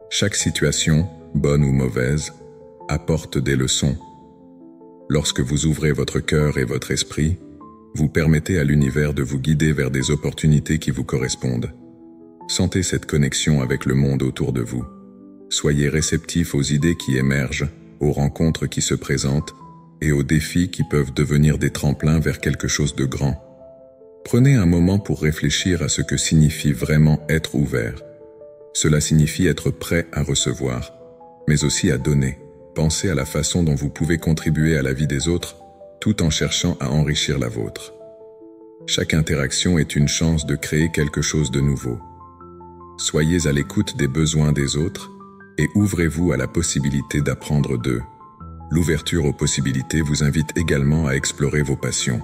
Chaque situation, bonne ou mauvaise, apporte des leçons. Lorsque vous ouvrez votre cœur et votre esprit, vous permettez à l'univers de vous guider vers des opportunités qui vous correspondent. Sentez cette connexion avec le monde autour de vous. Soyez réceptifs aux idées qui émergent, aux rencontres qui se présentent et aux défis qui peuvent devenir des tremplins vers quelque chose de grand. Prenez un moment pour réfléchir à ce que signifie vraiment être ouvert. Cela signifie être prêt à recevoir, mais aussi à donner. Pensez à la façon dont vous pouvez contribuer à la vie des autres, tout en cherchant à enrichir la vôtre. Chaque interaction est une chance de créer quelque chose de nouveau. Soyez à l'écoute des besoins des autres et ouvrez-vous à la possibilité d'apprendre d'eux. L'ouverture aux possibilités vous invite également à explorer vos passions.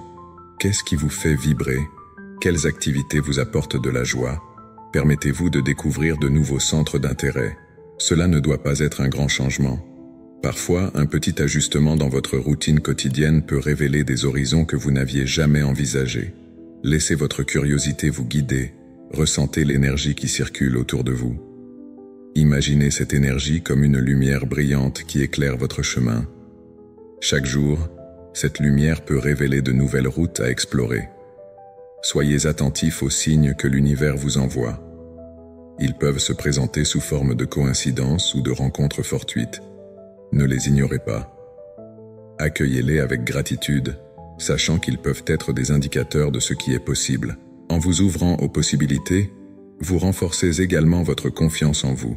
Qu'est-ce qui vous fait vibrer? Quelles activités vous apportent de la joie? Permettez-vous de découvrir de nouveaux centres d'intérêt. Cela ne doit pas être un grand changement. Parfois, un petit ajustement dans votre routine quotidienne peut révéler des horizons que vous n'aviez jamais envisagés. Laissez votre curiosité vous guider. Ressentez l'énergie qui circule autour de vous. Imaginez cette énergie comme une lumière brillante qui éclaire votre chemin. Chaque jour, cette lumière peut révéler de nouvelles routes à explorer. Soyez attentifs aux signes que l'univers vous envoie. Ils peuvent se présenter sous forme de coïncidences ou de rencontres fortuites. Ne les ignorez pas. Accueillez-les avec gratitude, sachant qu'ils peuvent être des indicateurs de ce qui est possible. En vous ouvrant aux possibilités, Vous renforcez également votre confiance en vous.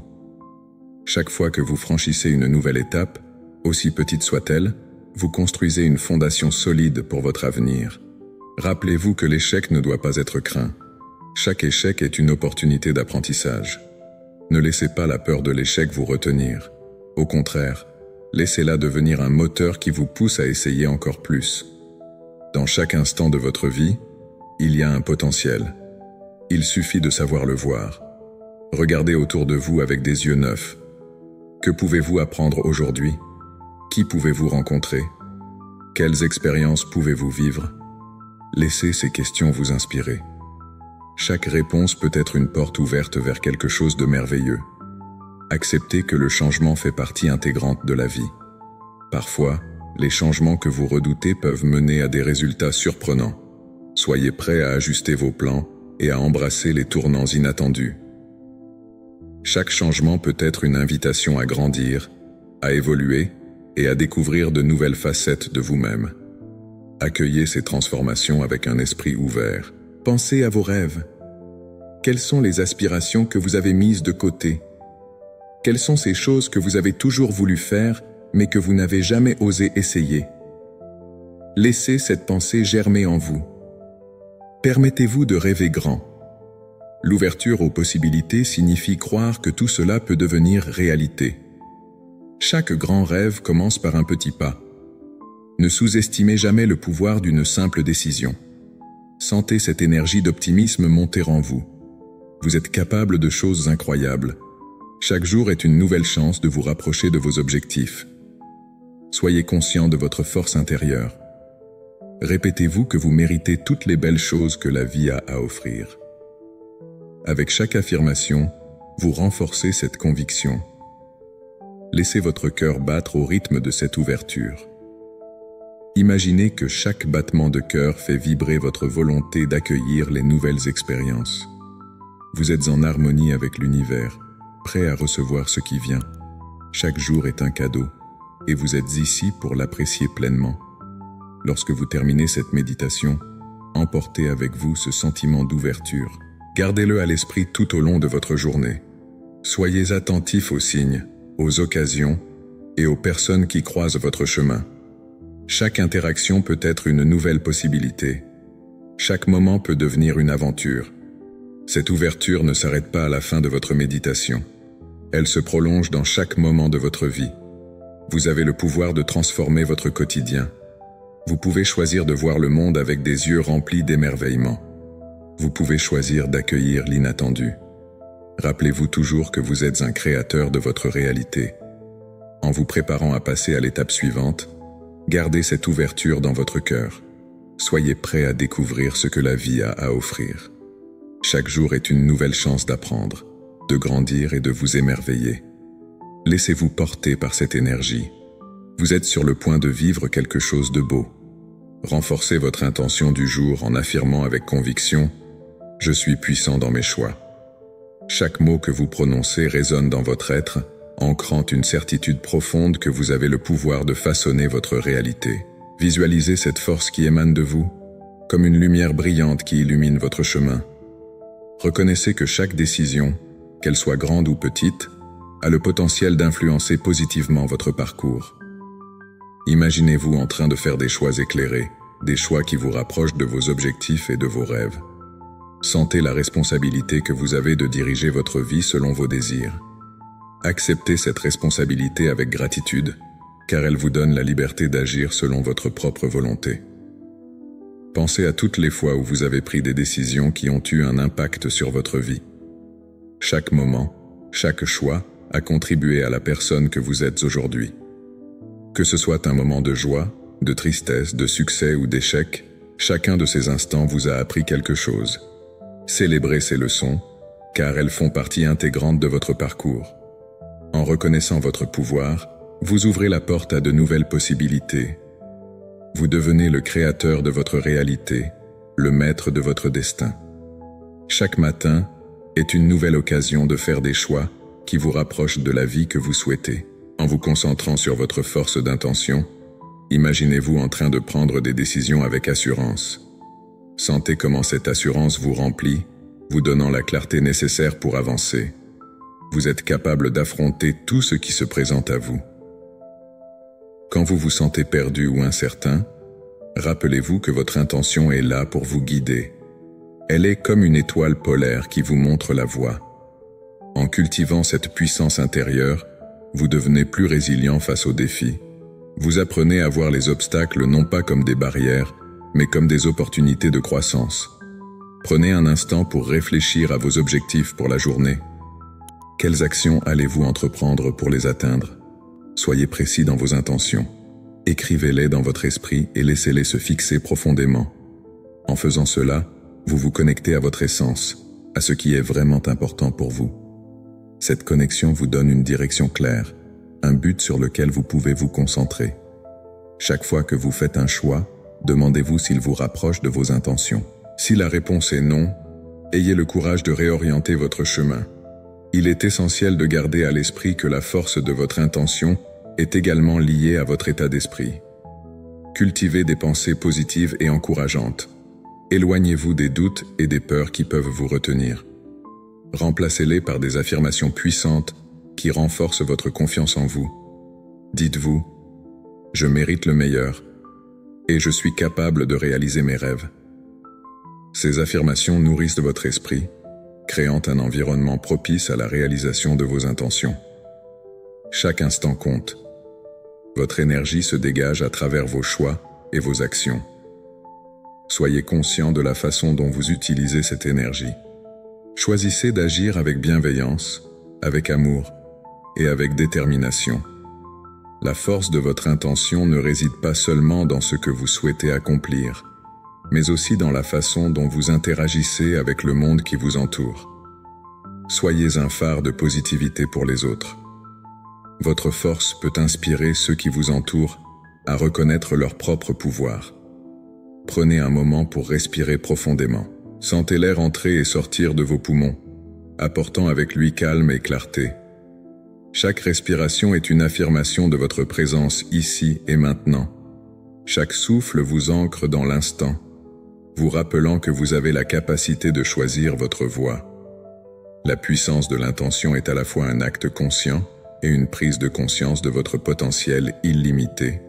Chaque fois que vous franchissez une nouvelle étape, aussi petite soit-elle, vous construisez une fondation solide pour votre avenir. Rappelez-vous que l'échec ne doit pas être craint. Chaque échec est une opportunité d'apprentissage. Ne laissez pas la peur de l'échec vous retenir. Au contraire, laissez-la devenir un moteur qui vous pousse à essayer encore plus. Dans chaque instant de votre vie, il y a un potentiel. Il suffit de savoir le voir. Regardez autour de vous avec des yeux neufs. Que pouvez-vous apprendre aujourd'hui? Qui pouvez-vous rencontrer? Quelles expériences pouvez-vous vivre? Laissez ces questions vous inspirer. Chaque réponse peut être une porte ouverte vers quelque chose de merveilleux. Acceptez que le changement fait partie intégrante de la vie. Parfois, les changements que vous redoutez peuvent mener à des résultats surprenants. Soyez prêts à ajuster vos plans et à embrasser les tournants inattendus. Chaque changement peut être une invitation à grandir, à évoluer et à découvrir de nouvelles facettes de vous-même. Accueillez ces transformations avec un esprit ouvert. Pensez à vos rêves. Quelles sont les aspirations que vous avez mises de côté? Quelles sont ces choses que vous avez toujours voulu faire, mais que vous n'avez jamais osé essayer? Laissez cette pensée germer en vous. Permettez-vous de rêver grand. L'ouverture aux possibilités signifie croire que tout cela peut devenir réalité. Chaque grand rêve commence par un petit pas. Ne sous-estimez jamais le pouvoir d'une simple décision. Sentez cette énergie d'optimisme monter en vous. Vous êtes capable de choses incroyables. Chaque jour est une nouvelle chance de vous rapprocher de vos objectifs. Soyez conscient de votre force intérieure. Répétez-vous que vous méritez toutes les belles choses que la vie a à offrir. Avec chaque affirmation, vous renforcez cette conviction. Laissez votre cœur battre au rythme de cette ouverture. Imaginez que chaque battement de cœur fait vibrer votre volonté d'accueillir les nouvelles expériences. Vous êtes en harmonie avec l'univers, prêt à recevoir ce qui vient. Chaque jour est un cadeau, et vous êtes ici pour l'apprécier pleinement. Lorsque vous terminez cette méditation, emportez avec vous ce sentiment d'ouverture. Gardez-le à l'esprit tout au long de votre journée. Soyez attentifs aux signes, aux occasions et aux personnes qui croisent votre chemin. Chaque interaction peut être une nouvelle possibilité. Chaque moment peut devenir une aventure. Cette ouverture ne s'arrête pas à la fin de votre méditation. Elle se prolonge dans chaque moment de votre vie. Vous avez le pouvoir de transformer votre quotidien. Vous pouvez choisir de voir le monde avec des yeux remplis d'émerveillement. Vous pouvez choisir d'accueillir l'inattendu. Rappelez-vous toujours que vous êtes un créateur de votre réalité. En vous préparant à passer à l'étape suivante, gardez cette ouverture dans votre cœur. Soyez prêt à découvrir ce que la vie a à offrir. Chaque jour est une nouvelle chance d'apprendre, de grandir et de vous émerveiller. Laissez-vous porter par cette énergie. Vous êtes sur le point de vivre quelque chose de beau. Renforcez votre intention du jour en affirmant avec conviction « Je suis puissant dans mes choix ». Chaque mot que vous prononcez résonne dans votre être, ancrant une certitude profonde que vous avez le pouvoir de façonner votre réalité. Visualisez cette force qui émane de vous, comme une lumière brillante qui illumine votre chemin. Reconnaissez que chaque décision, qu'elle soit grande ou petite, a le potentiel d'influencer positivement votre parcours. Imaginez-vous en train de faire des choix éclairés, des choix qui vous rapprochent de vos objectifs et de vos rêves. Sentez la responsabilité que vous avez de diriger votre vie selon vos désirs. Acceptez cette responsabilité avec gratitude, car elle vous donne la liberté d'agir selon votre propre volonté. Pensez à toutes les fois où vous avez pris des décisions qui ont eu un impact sur votre vie. Chaque moment, chaque choix a contribué à la personne que vous êtes aujourd'hui. Que ce soit un moment de joie, de tristesse, de succès ou d'échec, chacun de ces instants vous a appris quelque chose. Célébrez ces leçons, car elles font partie intégrante de votre parcours. En reconnaissant votre pouvoir, vous ouvrez la porte à de nouvelles possibilités. Vous devenez le créateur de votre réalité, le maître de votre destin. Chaque matin est une nouvelle occasion de faire des choix qui vous rapprochent de la vie que vous souhaitez. En vous concentrant sur votre force d'intention, imaginez-vous en train de prendre des décisions avec assurance. Sentez comment cette assurance vous remplit vous donnant la clarté nécessaire pour avancer. Vous êtes capable d'affronter tout ce qui se présente à vous. Quand vous vous sentez perdu ou incertain, rappelez-vous que votre intention est là pour vous guider. Elle est comme une étoile polaire qui vous montre la voie. En cultivant cette puissance intérieure, vous devenez plus résilient face aux défis. Vous apprenez à voir les obstacles non pas comme des barrières, mais comme des opportunités de croissance. Prenez un instant pour réfléchir à vos objectifs pour la journée. Quelles actions allez-vous entreprendre pour les atteindre? Soyez précis dans vos intentions. Écrivez-les dans votre esprit et laissez-les se fixer profondément. En faisant cela, vous vous connectez à votre essence, à ce qui est vraiment important pour vous. Cette connexion vous donne une direction claire, un but sur lequel vous pouvez vous concentrer. Chaque fois que vous faites un choix, demandez-vous s'il vous rapproche de vos intentions. Si la réponse est non, ayez le courage de réorienter votre chemin. Il est essentiel de garder à l'esprit que la force de votre intention est également liée à votre état d'esprit. Cultivez des pensées positives et encourageantes. Éloignez-vous des doutes et des peurs qui peuvent vous retenir. Remplacez-les par des affirmations puissantes qui renforcent votre confiance en vous. Dites-vous « Je mérite le meilleur et je suis capable de réaliser mes rêves ». Ces affirmations nourrissent votre esprit, créant un environnement propice à la réalisation de vos intentions. Chaque instant compte. Votre énergie se dégage à travers vos choix et vos actions. Soyez conscient de la façon dont vous utilisez cette énergie. Choisissez d'agir avec bienveillance, avec amour et avec détermination. La force de votre intention ne réside pas seulement dans ce que vous souhaitez accomplir, mais aussi dans la façon dont vous interagissez avec le monde qui vous entoure. Soyez un phare de positivité pour les autres. Votre force peut inspirer ceux qui vous entourent à reconnaître leur propre pouvoir. Prenez un moment pour respirer profondément. Sentez l'air entrer et sortir de vos poumons, apportant avec lui calme et clarté. Chaque respiration est une affirmation de votre présence ici et maintenant. Chaque souffle vous ancre dans l'instant, vous rappelant que vous avez la capacité de choisir votre voie. La puissance de l'intention est à la fois un acte conscient et une prise de conscience de votre potentiel illimité.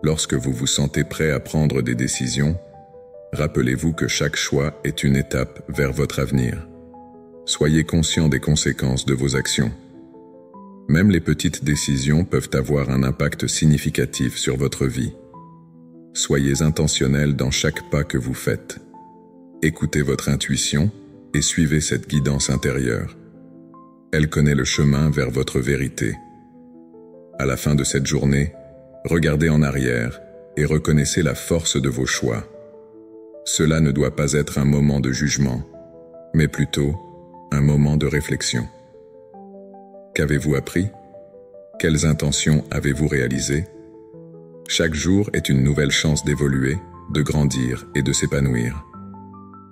Lorsque vous vous sentez prêt à prendre des décisions, rappelez-vous que chaque choix est une étape vers votre avenir. Soyez conscient des conséquences de vos actions. Même les petites décisions peuvent avoir un impact significatif sur votre vie. Soyez intentionnel dans chaque pas que vous faites. Écoutez votre intuition et suivez cette guidance intérieure. Elle connaît le chemin vers votre vérité. À la fin de cette journée, regardez en arrière et reconnaissez la force de vos choix. Cela ne doit pas être un moment de jugement, mais plutôt un moment de réflexion. Qu'avez-vous appris? Quelles intentions avez-vous réalisées? Chaque jour est une nouvelle chance d'évoluer, de grandir et de s'épanouir.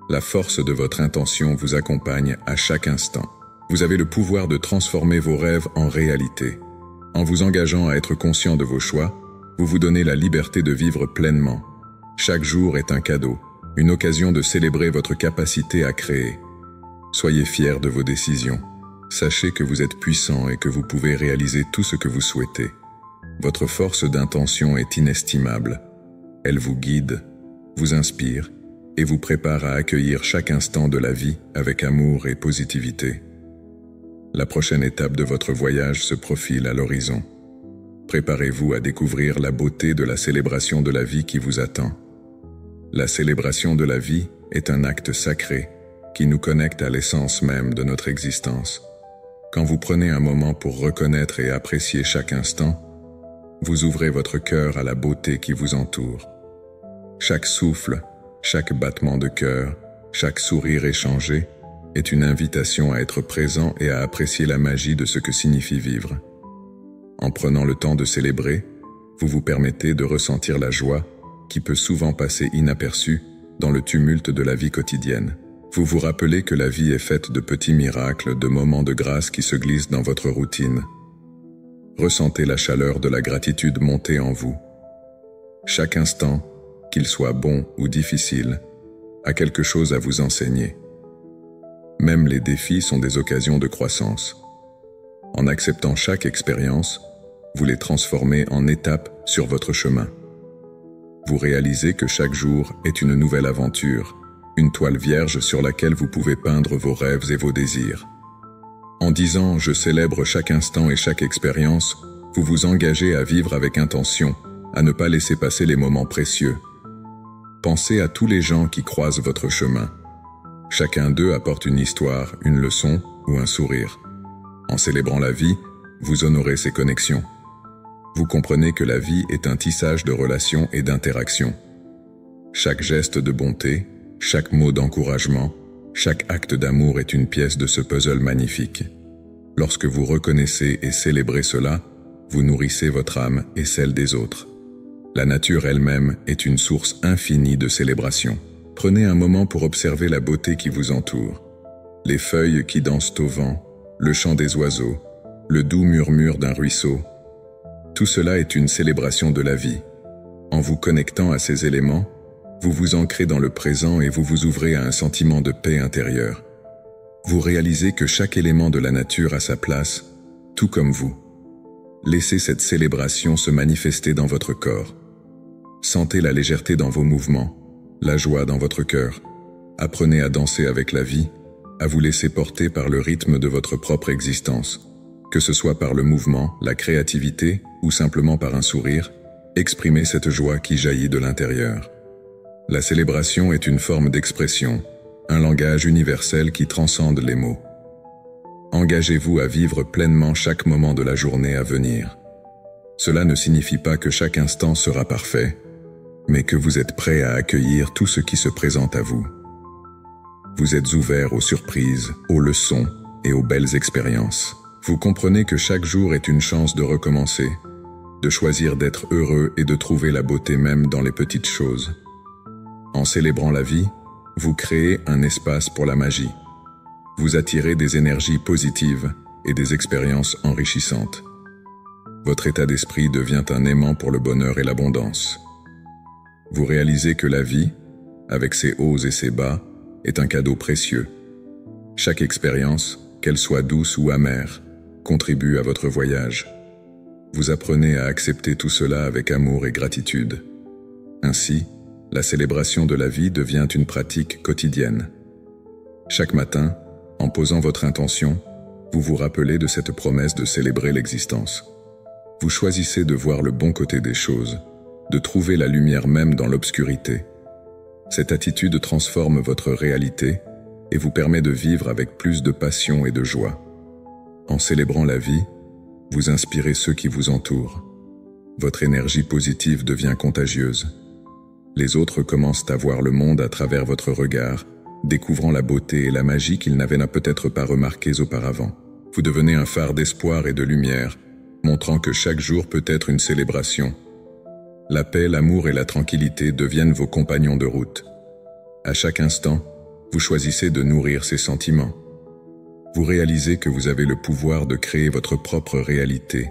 La force de votre intention vous accompagne à chaque instant. Vous avez le pouvoir de transformer vos rêves en réalité. En vous engageant à être conscient de vos choix, vous vous donnez la liberté de vivre pleinement. Chaque jour est un cadeau, une occasion de célébrer votre capacité à créer. Soyez fiers de vos décisions. Sachez que vous êtes puissant et que vous pouvez réaliser tout ce que vous souhaitez. Votre force d'intention est inestimable. Elle vous guide, vous inspire et vous prépare à accueillir chaque instant de la vie avec amour et positivité. La prochaine étape de votre voyage se profile à l'horizon. Préparez-vous à découvrir la beauté de la célébration de la vie qui vous attend. La célébration de la vie est un acte sacré qui nous connecte à l'essence même de notre existence. Quand vous prenez un moment pour reconnaître et apprécier chaque instant, vous ouvrez votre cœur à la beauté qui vous entoure. Chaque souffle, chaque battement de cœur, chaque sourire échangé est une invitation à être présent et à apprécier la magie de ce que signifie vivre. En prenant le temps de célébrer, vous vous permettez de ressentir la joie qui peut souvent passer inaperçue dans le tumulte de la vie quotidienne. Vous vous rappelez que la vie est faite de petits miracles, de moments de grâce qui se glissent dans votre routine. Ressentez la chaleur de la gratitude monter en vous. Chaque instant, qu'il soit bon ou difficile, a quelque chose à vous enseigner. Même les défis sont des occasions de croissance. En acceptant chaque expérience, vous les transformez en étapes sur votre chemin. Vous réalisez que chaque jour est une nouvelle aventure, une toile vierge sur laquelle vous pouvez peindre vos rêves et vos désirs. En disant « je célèbre chaque instant et chaque expérience », vous vous engagez à vivre avec intention, à ne pas laisser passer les moments précieux. Pensez à tous les gens qui croisent votre chemin. Chacun d'eux apporte une histoire, une leçon ou un sourire. En célébrant la vie, vous honorez ces connexions. Vous comprenez que la vie est un tissage de relations et d'interactions. Chaque geste de bonté, chaque mot d'encouragement, chaque acte d'amour est une pièce de ce puzzle magnifique. Lorsque vous reconnaissez et célébrez cela, vous nourrissez votre âme et celle des autres. La nature elle-même est une source infinie de célébration. Prenez un moment pour observer la beauté qui vous entoure. Les feuilles qui dansent au vent, le chant des oiseaux, le doux murmure d'un ruisseau. Tout cela est une célébration de la vie. En vous connectant à ces éléments, vous vous ancrez dans le présent et vous vous ouvrez à un sentiment de paix intérieure. Vous réalisez que chaque élément de la nature a sa place, tout comme vous. Laissez cette célébration se manifester dans votre corps. Sentez la légèreté dans vos mouvements, la joie dans votre cœur. Apprenez à danser avec la vie, à vous laisser porter par le rythme de votre propre existence. Que ce soit par le mouvement, la créativité ou simplement par un sourire, exprimez cette joie qui jaillit de l'intérieur. La célébration est une forme d'expression, un langage universel qui transcende les mots. Engagez-vous à vivre pleinement chaque moment de la journée à venir. Cela ne signifie pas que chaque instant sera parfait, mais que vous êtes prêt à accueillir tout ce qui se présente à vous. Vous êtes ouvert aux surprises, aux leçons et aux belles expériences. Vous comprenez que chaque jour est une chance de recommencer, de choisir d'être heureux et de trouver la beauté même dans les petites choses. En célébrant la vie, vous créez un espace pour la magie. Vous attirez des énergies positives et des expériences enrichissantes. Votre état d'esprit devient un aimant pour le bonheur et l'abondance. Vous réalisez que la vie, avec ses hauts et ses bas, est un cadeau précieux. Chaque expérience, qu'elle soit douce ou amère, contribue à votre voyage. Vous apprenez à accepter tout cela avec amour et gratitude. Ainsi, la célébration de la vie devient une pratique quotidienne. Chaque matin, en posant votre intention, vous vous rappelez de cette promesse de célébrer l'existence. Vous choisissez de voir le bon côté des choses, de trouver la lumière même dans l'obscurité. Cette attitude transforme votre réalité et vous permet de vivre avec plus de passion et de joie. En célébrant la vie, vous inspirez ceux qui vous entourent. Votre énergie positive devient contagieuse. Les autres commencent à voir le monde à travers votre regard, découvrant la beauté et la magie qu'ils n'avaient peut-être pas remarquées auparavant. Vous devenez un phare d'espoir et de lumière, montrant que chaque jour peut être une célébration. La paix, l'amour et la tranquillité deviennent vos compagnons de route. À chaque instant, vous choisissez de nourrir ces sentiments. Vous réalisez que vous avez le pouvoir de créer votre propre réalité,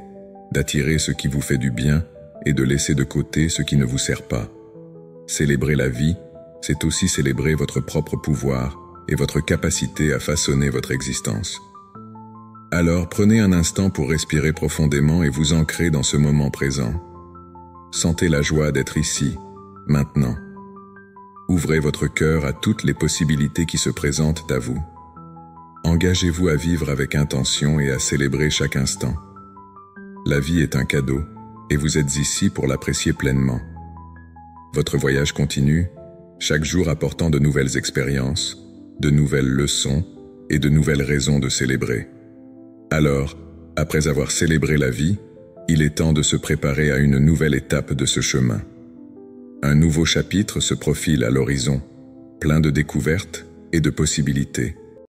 d'attirer ce qui vous fait du bien et de laisser de côté ce qui ne vous sert pas. Célébrer la vie, c'est aussi célébrer votre propre pouvoir et votre capacité à façonner votre existence. Alors prenez un instant pour respirer profondément et vous ancrer dans ce moment présent. Sentez la joie d'être ici, maintenant. Ouvrez votre cœur à toutes les possibilités qui se présentent à vous. Engagez-vous à vivre avec intention et à célébrer chaque instant. La vie est un cadeau et vous êtes ici pour l'apprécier pleinement. Votre voyage continue, chaque jour apportant de nouvelles expériences, de nouvelles leçons et de nouvelles raisons de célébrer. Alors, après avoir célébré la vie, il est temps de se préparer à une nouvelle étape de ce chemin. Un nouveau chapitre se profile à l'horizon, plein de découvertes et de possibilités.